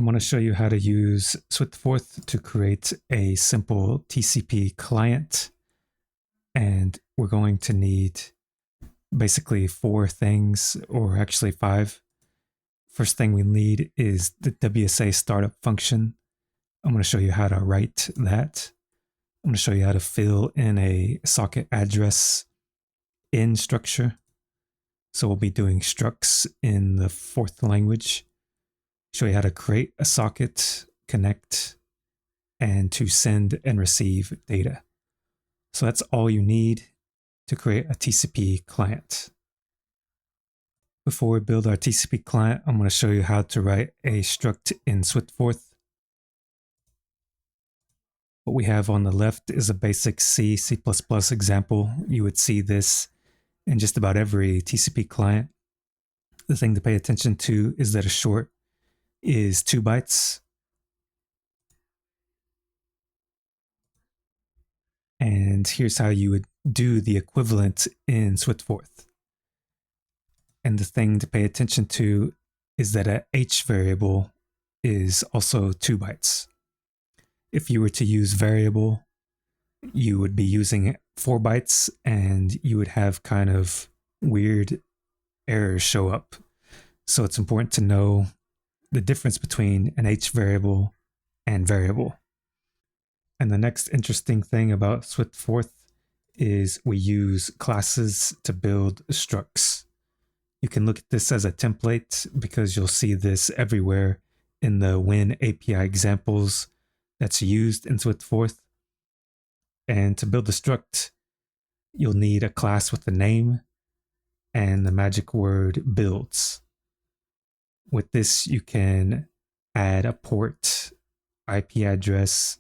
I'm going to show you how to use SwiftForth to create a simple TCP client. And we're going to need basically 4 things, or actually 5. First thing we need is the WSA startup function. I'm going to show you how to write that. I'm going to show you how to fill in a socket address in structure. So we'll be doing structs in the Forth language. Show you how to create a socket, connect, and to send and receive data. So that's all you need to create a TCP client. Before we build our TCP client, I'm going to show you how to write a struct in SwiftForth. What we have on the left is a basic C, C++ example. You would see this in just about every TCP client. The thing to pay attention to is that a short is 2 bytes. And here's how you would do the equivalent in SwiftForth. And the thing to pay attention to is that a H variable is also 2 bytes. If you were to use variable, you would be using 4 bytes and you would have kind of weird errors show up. So it's important to know the difference between an H variable and variable. And the next interesting thing about SwiftForth is we use classes to build structs. You can look at this as a template because you'll see this everywhere in the Win API examples that's used in SwiftForth. And to build a struct, you'll need a class with a name and the magic word builds. With this, you can add a port, IP address,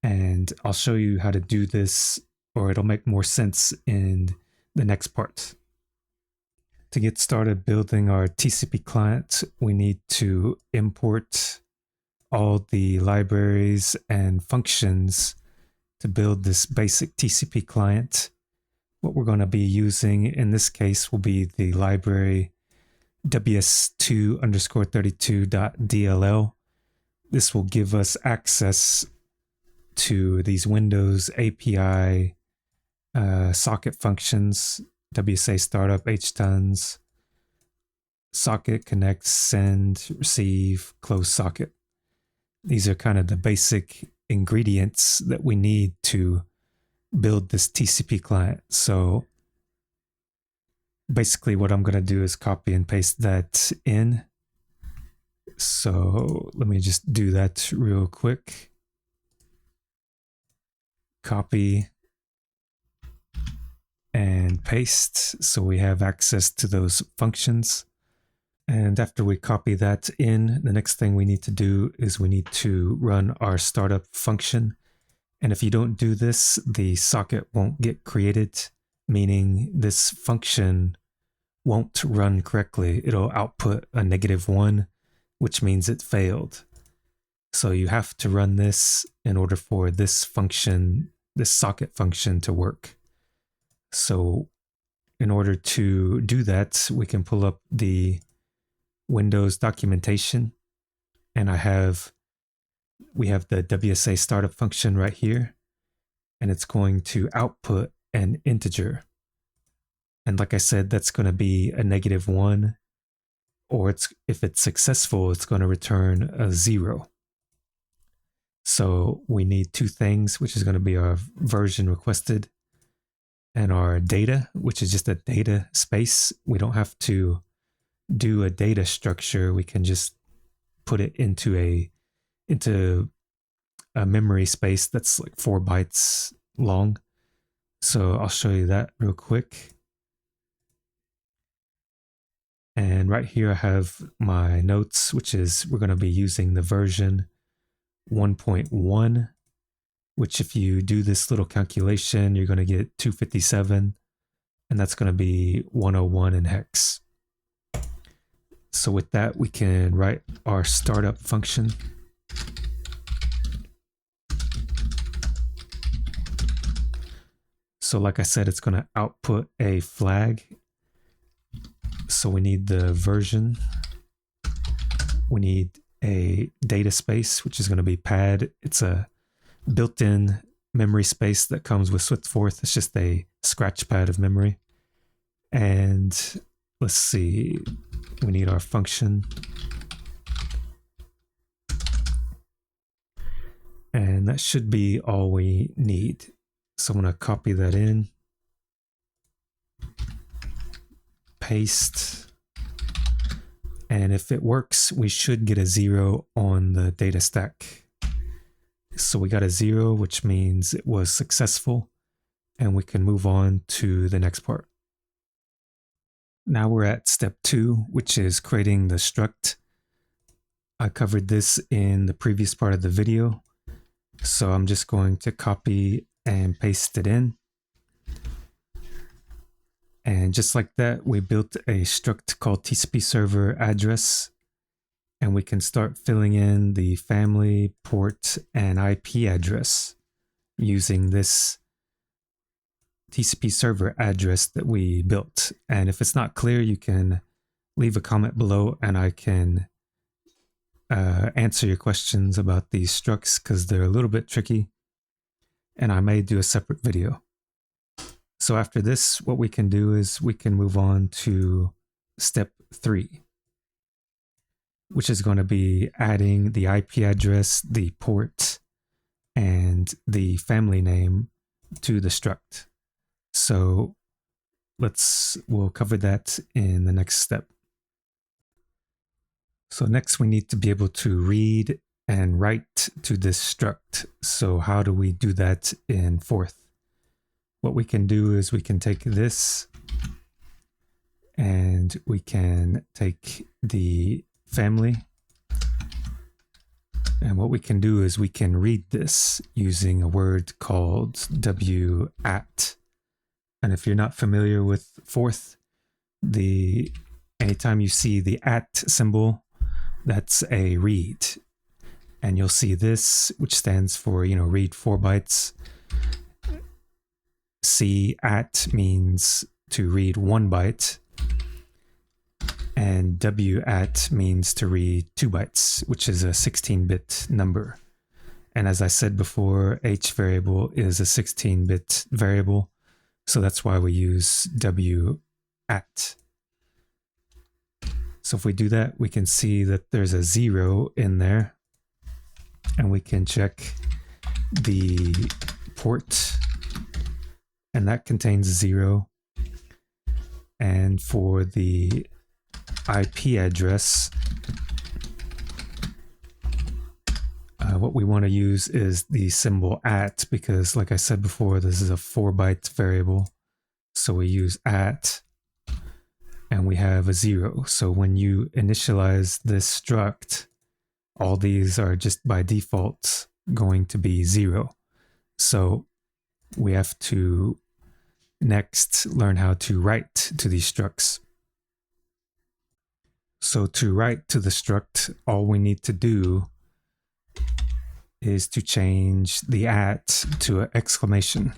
and I'll show you how to do this, or it'll make more sense in the next part. To get started building our TCP client, we need to import all the libraries and functions to build this basic TCP client. What we're going to be using in this case will be the library ws2_32.dll. This will give us access to these Windows API socket functions, WSA startup, htons, socket, connect, send, receive, close socket. These are kind of the basic ingredients that we need to build this TCP client. So basically what I'm going to do is copy and paste that in. So let me just do that real quick. Copy and paste so we have access to those functions. And after we copy that in, the next thing we need to do is we need to run our startup function. And if you don't do this, the socket won't get created, meaning this function won't run correctly. It'll output a -1, which means it failed. So you have to run this in order for this function, this socket function, to work. So in order to do that, we can pull up the Windows documentation, and we have the WSA startup function right here, and it's going to output an integer. And like I said, that's going to be a -1, or if it's successful, it's going to return a 0. So we need 2 things, which is going to be our version requested and our data, which is just a data space. We don't have to do a data structure. We can just put it into a memory space that's like 4 bytes long. So I'll show you that real quick. And right here I have my notes, which is we're going to be using the version 1.1, which if you do this little calculation, you're going to get 257, and that's going to be 101 in hex. So with that, we can write our startup function. So like I said, it's going to output a flag. So we need the version. We need a data space, which is going to be pad. It's a built-in memory space that comes with SwiftForth. It's just a scratch pad of memory. And let's see, we need our function. And that should be all we need. So I'm going to copy that in, paste, and if it works, we should get a 0 on the data stack. So we got a 0, which means it was successful, and we can move on to the next part. Now we're at step 2, which is creating the struct. I covered this in the previous part of the video, so I'm just going to copy and paste it in. And just like that, we built a struct called TCP server address, and we can start filling in the family, port, and IP address using this TCP server address that we built. And if it's not clear, you can leave a comment below and I can answer your questions about these structs, because they're a little bit tricky, and I may do a separate video. So after this, what we can do is we can move on to step 3, which is going to be adding the IP address, the port, and the family name to the struct. So we'll cover that in the next step. So next we need to be able to read and write to this struct. So how do we do that in Forth? What we can do is we can take this and we can take the family. And what we can do is we can read this using a word called w@. And if you're not familiar with Forth, anytime you see the @ symbol, that's a read. And you'll see this, which stands for, read 4 bytes. C @ means to read 1 byte. And w@ means to read 2 bytes, which is a 16-bit number. And as I said before, h variable is a 16-bit variable. So that's why we use w@. So if we do that, we can see that there's a 0 in there. And we can check the port, and that contains 0. And for the IP address, what we want to use is the symbol @ because, like I said before, this is a 4-byte variable. So we use @ and we have a 0. So when you initialize this struct, all these are just by default going to be 0. So we have to next learn how to write to these structs. So to write to the struct, all we need to do is to change the @ to an exclamation.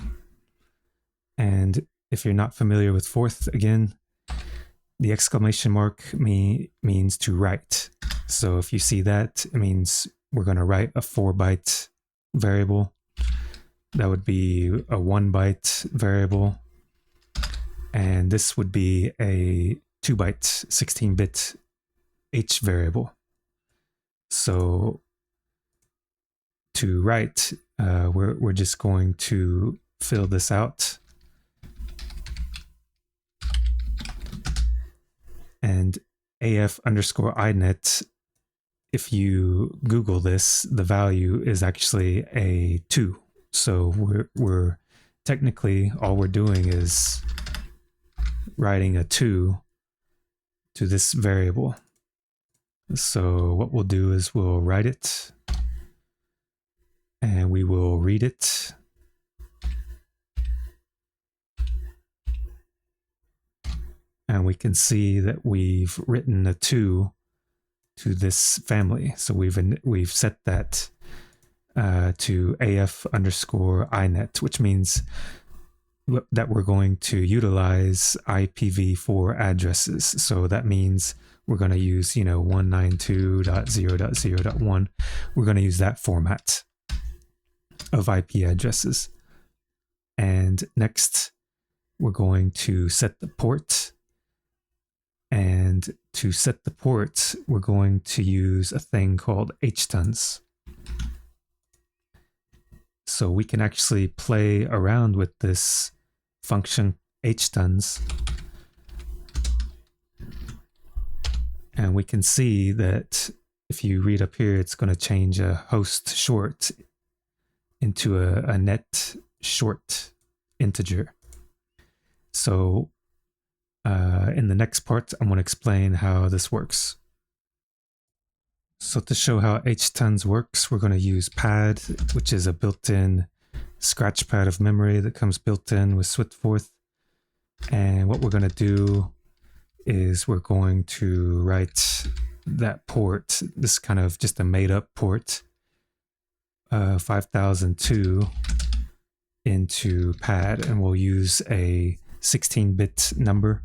And if you're not familiar with Forth, again, the exclamation mark means to write. So if you see that, it means we're going to write a 4-byte variable. That would be a 1-byte variable. And this would be a 2-byte 16-bit h variable. So to write, we're just going to fill this out. And AF_INET, if you Google this, the value is actually a 2. So we're technically, all we're doing is writing a 2 to this variable. So what we'll do is we'll write it and we will read it. And we can see that we've written a 2 to this family. So we've set that to AF_INET, which means that we're going to utilize IPv4 addresses. So that means we're going to use, 192.0.0.1. We're going to use that format of IP addresses. And next, we're going to set the port. And to set the port, we're going to use a thing called htons. So we can actually play around with this function htons. And we can see that if you read up here, it's going to change a host short into a net short integer. So in the next part, I'm going to explain how this works. So to show how htons works, we're going to use pad, which is a built-in scratch pad of memory that comes built in with SwiftForth. And what we're going to do is we're going to write that port, this kind of just a made-up port, 5002 into pad, and we'll use a 16-bit number,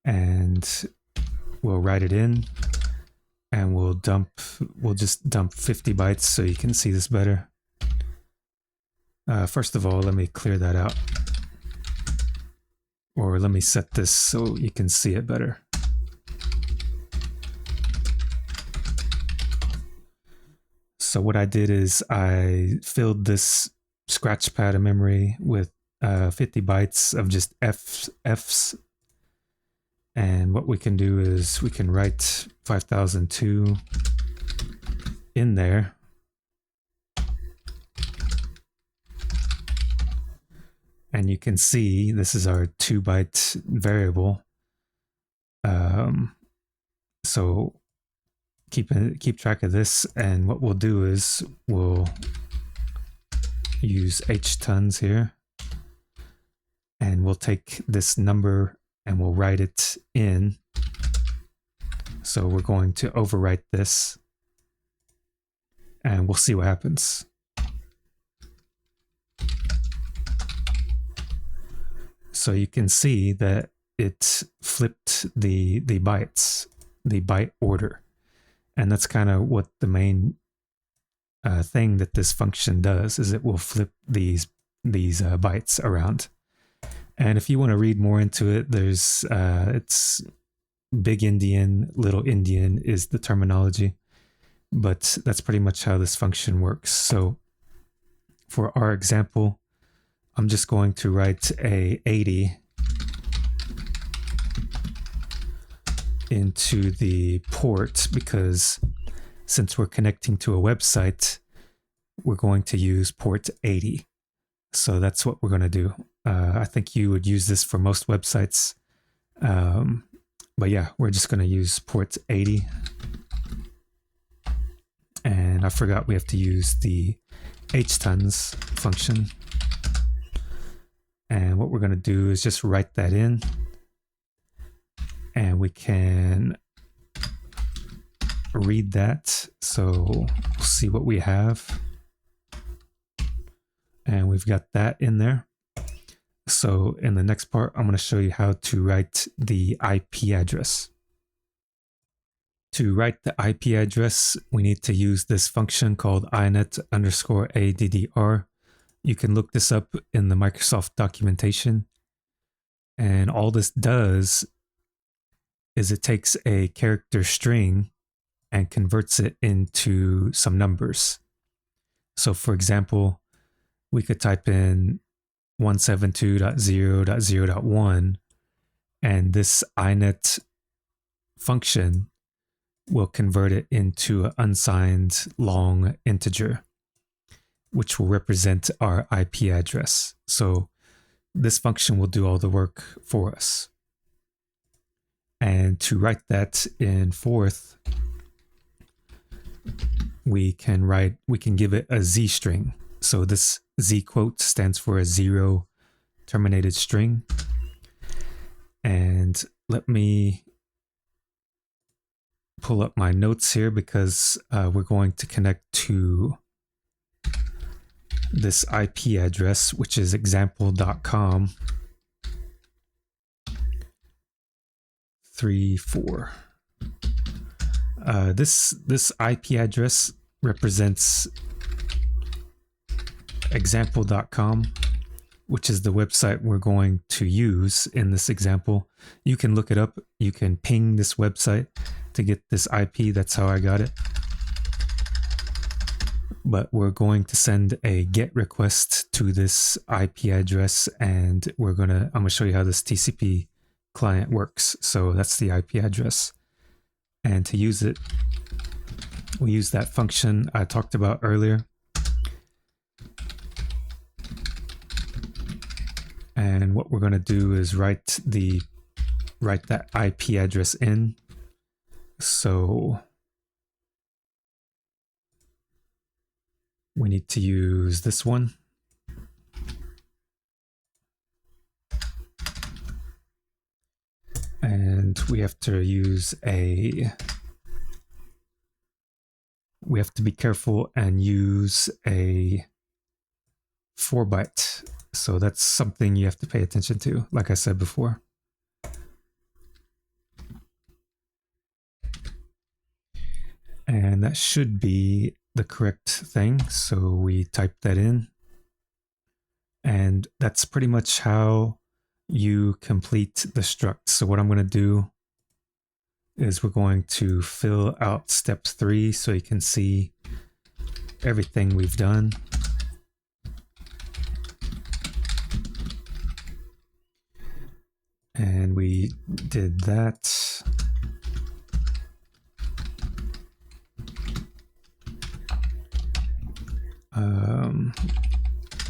and we'll write it in, and we'll just dump 50 bytes so you can see this better. First of all, let me clear that out. Or let me set this so you can see it better. So what I did is I filled this scratch pad of memory with 50 bytes of just Fs. And what we can do is we can write 5002 in there. And you can see this is our 2-byte variable. So keep track of this, and what we'll do is we'll use htons here, and we'll take this number and we'll write it in. So we're going to overwrite this, and we'll see what happens. So you can see that it flipped the bytes, the byte order. And that's kind of what the main thing that this function does, is it will flip these bytes around. And if you want to read more into it, there's it's big Indian, little Indian is the terminology, but that's pretty much how this function works. So for our example, I'm just going to write a 80 into the port, because since we're connecting to a website, we're going to use port 80. So that's what we're going to do. I think you would use this for most websites. But yeah, we're just going to use port 80. And I forgot we have to use the htons function. And what we're going to do is just write that in. And we can read that. So we'll see what we have. And we've got that in there. So in the next part, I'm going to show you how to write the IP address. To write the IP address, we need to use this function called inet_addr. You can look this up in the Microsoft documentation. And all this does is it takes a character string and converts it into some numbers. So for example, we could type in 172.0.0.1, and this inet function will convert it into an unsigned long integer, which will represent our IP address. So this function will do all the work for us. And to write that in Forth, we can give it a Z string. So this Z quote stands for a 0 terminated string. And let me pull up my notes here, because we're going to connect to this IP address, which is example.com 34. This IP address represents example.com, which is the website we're going to use in this example. You can look it up. You can ping this website to get this IP. That's how I got it. But we're going to send a GET request to this IP address, and I'm gonna show you how this TCP client works. So that's the IP address. And to use it, we use that function I talked about earlier. And what we're going to do is write that IP address in. So we need to use this one. And we have to be careful and use a 4-byte. So that's something you have to pay attention to, like I said before. And that should be the correct thing. So we type that in. And that's pretty much how you complete the struct. So what I'm going to do is we're going to fill out step 3 so you can see everything we've done. And we did that.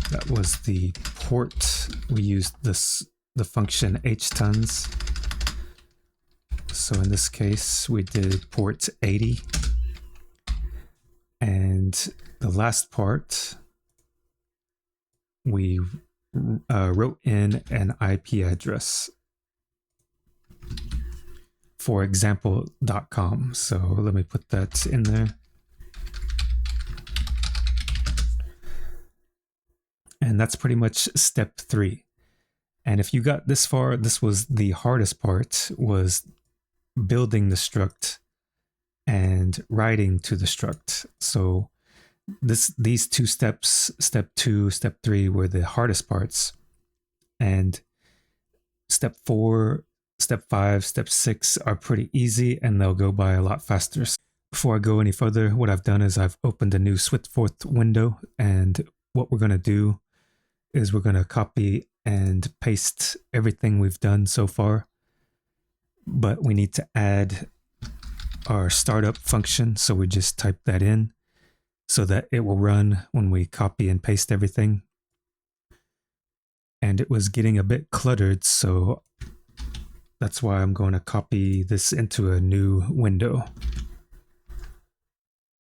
That was the port. We used the function htons. So in this case, we did port 80. And the last part, we wrote in an IP address for example.com. So let me put that in there. And that's pretty much step 3. And if you got this far, this was the hardest part, was building the struct and writing to the struct. So these 2 steps, step 2, step 3, were the hardest parts. And step 4, step 5, step 6 are pretty easy, and they'll go by a lot faster. Before I go any further, what I've done is I've opened a new SwiftForth window, and what we're going to do is we're going to copy and paste everything we've done so far. But we need to add our startup function, so we just type that in so that it will run when we copy and paste everything. And it was getting a bit cluttered, so that's why I'm going to copy this into a new window.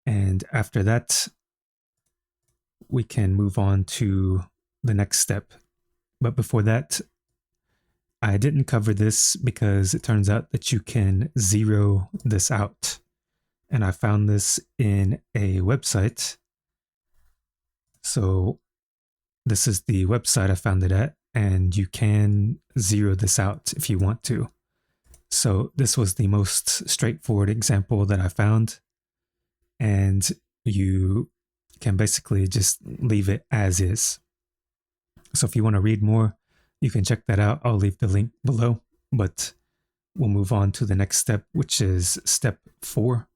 And after that, we can move on to the next step. But before that, I didn't cover this because it turns out that you can zero this out. And I found this in a website. So this is the website I found it at, and you can zero this out if you want to. So this was the most straightforward example that I found. And you can basically just leave it as is. So if you want to read more, you can check that out. I'll leave the link below, but we'll move on to the next step, which is step 4,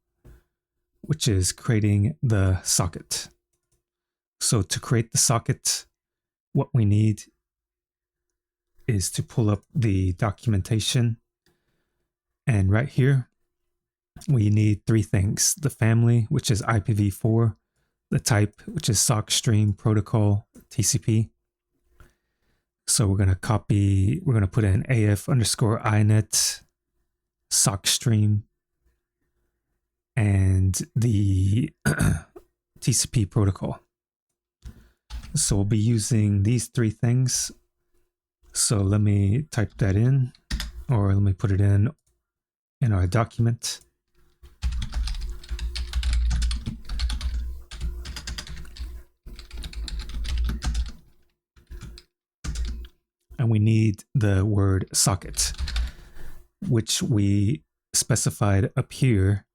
which is creating the socket. So to create the socket, what we need is to pull up the documentation. And right here, we need 3 things: the family, which is IPv4, the type, which is sock stream protocol TCP. So we're going to put in AF_INET sock stream and the TCP protocol. So we'll be using these 3 things. So let me type that in, or let me put it in our document. And we need the word socket, which we specified up here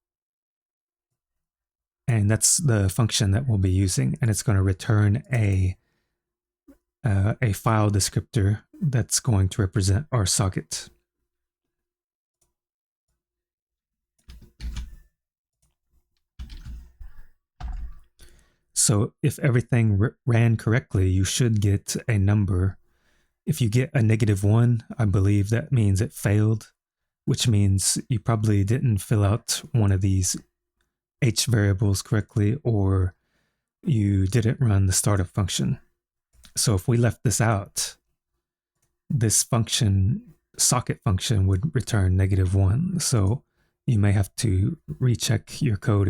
And that's the function that we'll be using, and it's going to return a file descriptor that's going to represent our socket. So if everything ran correctly, you should get a number. If you get a -1, I believe that means it failed, which means you probably didn't fill out one of these H variables correctly, or you didn't run the startup function. So if we left this out, this function, socket function, would return -1. So you may have to recheck your code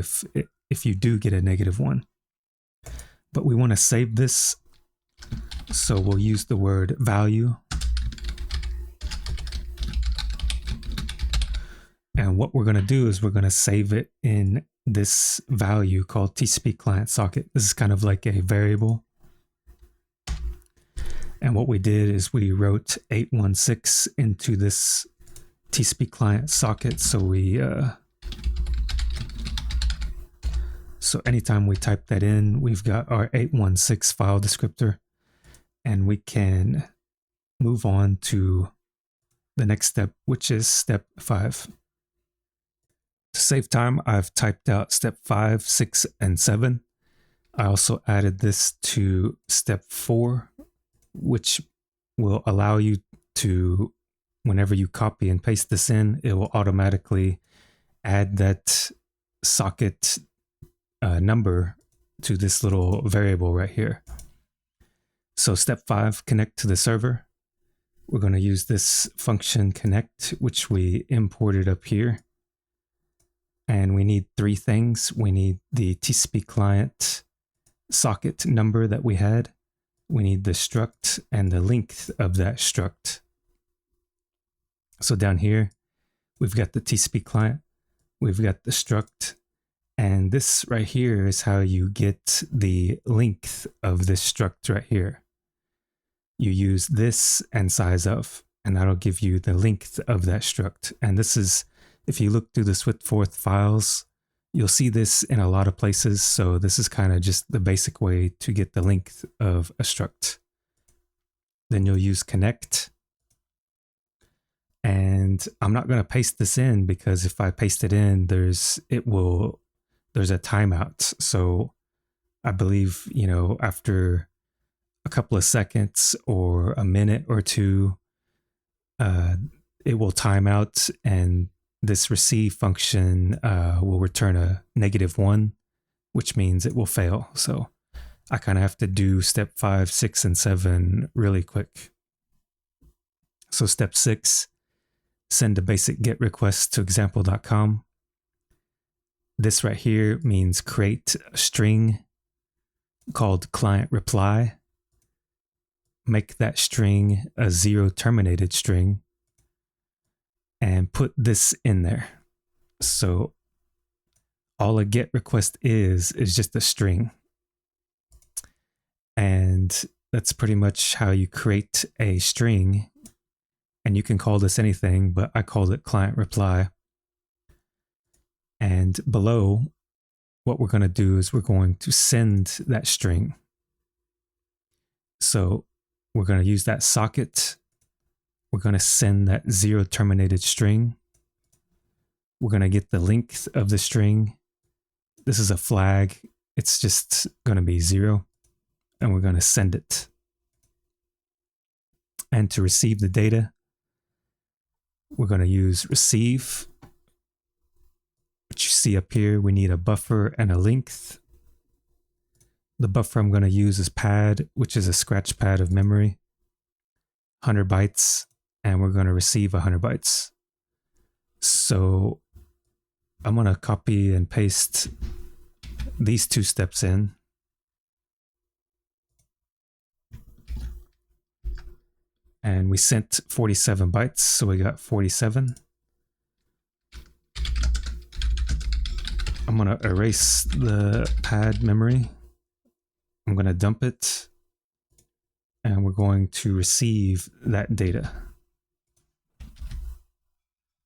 if you do get a -1. But we want to save this, so we'll use the word value. And what we're going to do is we're going to save it in this value called TCP client socket. This is kind of like a variable. And what we did is we wrote 816 into this TCP client socket. So anytime we type that in, we've got our 816 file descriptor, and we can move on to the next step, which is step 5. To save time, I've typed out step 5, 6, and 7. I also added this to step 4, which will allow you to, whenever you copy and paste this in, it will automatically add that socket number to this little variable right here. So step 5, connect to the server. We're going to use this function connect, which we imported up here. And we need 3 things. We need the TCP client socket number that we had. We need the struct and the length of that struct. So down here, we've got the TCP client, we've got the struct, and this right here is how you get the length of this struct right here. You use this and size of, and that'll give you the length of that struct. And this is, if you look through the SwiftForth files, you'll see this in a lot of places. So this is kind of just the basic way to get the length of a struct. Then you'll use connect. And I'm not going to paste this in, because if I paste it in, there's a timeout. So I believe, after a couple of seconds or a minute or two, it will time out, and this receive function will return a -1, which means it will fail. So I kind of have to do step 5, 6, and 7 really quick. So step 6, send a basic GET request to example.com. This right here means create a string called client reply. Make that string a 0 terminated string and put this in there. So all a GET request is just a string. And that's pretty much how you create a string. And you can call this anything, but I called it client reply. And below, what we're going to do is we're going to send that string. So we're going to use that socket. We're going to send that 0 terminated string. We're going to get the length of the string. This is a flag. It's just going to be 0. And we're going to send it. And to receive the data, we're going to use receive. What you see up here, we need a buffer and a length. The buffer I'm going to use is pad, which is a scratch pad of memory, 100 bytes, and we're going to receive 100 bytes. So I'm going to copy and paste these 2 steps in. And we sent 47 bytes, so we got 47. I'm going to erase the pad memory. I'm going to dump it. And we're going to receive that data.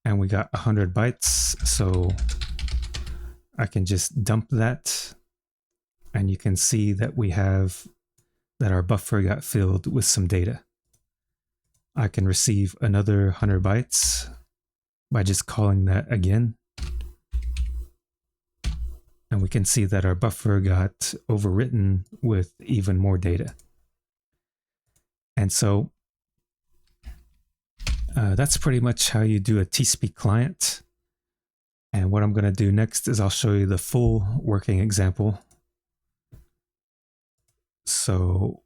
And we got 100 bytes, so I can just dump that, and you can see that we have that our buffer got filled with some data. I can receive another 100 bytes by just calling that again. And we can see that our buffer got overwritten with even more data. And so that's pretty much how you do a TCP client. And what I'm going to do next is I'll show you the full working example. So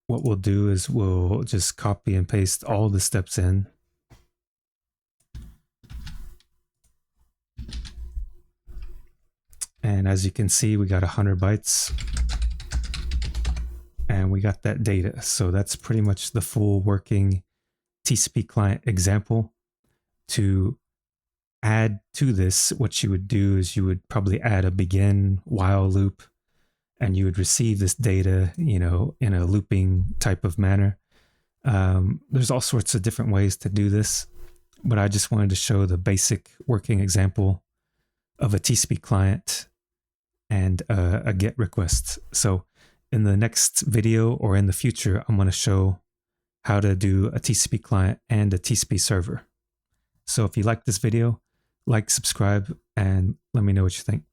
what we'll do is we'll just copy and paste all the steps in. And as you can see, we got 100 bytes and we got that data. So that's pretty much the full working TCP client example. To add to this, what you would do is you would probably add a begin while loop, and you would receive this data, in a looping type of manner. There's all sorts of different ways to do this, but I just wanted to show the basic working example of a TCP client and a GET request. So in the next video or in the future, I'm going to show how to do a TCP client and a TCP server. So if you like this video, like, subscribe, and let me know what you think.